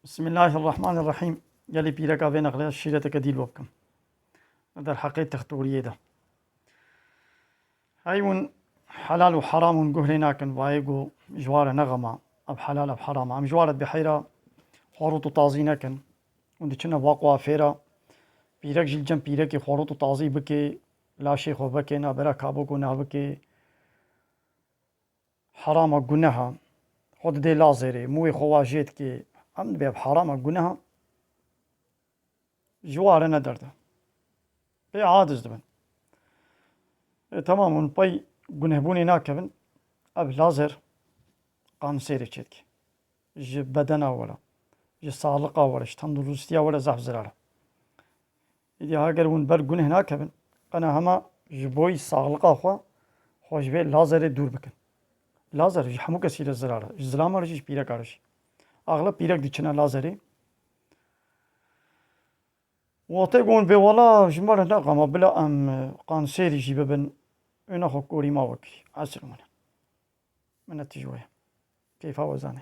بسم الله الرحمن الرحيم. يلي بيرك أبين أغلى الشيلة كديل وبكم هذا الحقيقة تختورية ده هايون حلال وحرام قهرناكن وايقو جوار نغمة أب حلال أب حرام أم جوارت بحيرة خروط طازينكن وندي كنا واقوا فيرا بيرك جلجم بيرك خروط طازي بكي لا شيخ بكي نابرا كابو كنا بكي حرام قنها خود دي لازري موي خواجيت كي أم بيب حرام قنها جوار ندرده بي عادز دبن تمام باي قنهبوني ناكبن أب لازر قان سيري تشتكي ج بدنا ولا ج سالقة ولا ج تندرستيا ولا زحف زرارة إذا هاجر ون بر قنه ناكبن أنا هما جبوي سالقة خوش بي لازر دور بكن لازر ج حمو كسير الزرارة ج زلامة رجيش بيرك عرش أغلب بيرك ديشنا لازري واتقون بي ولا جمال ناقما بلا أم قان سيري جيببن أنا خو كوري ما وكي عسر من التجوية كيف هو زاني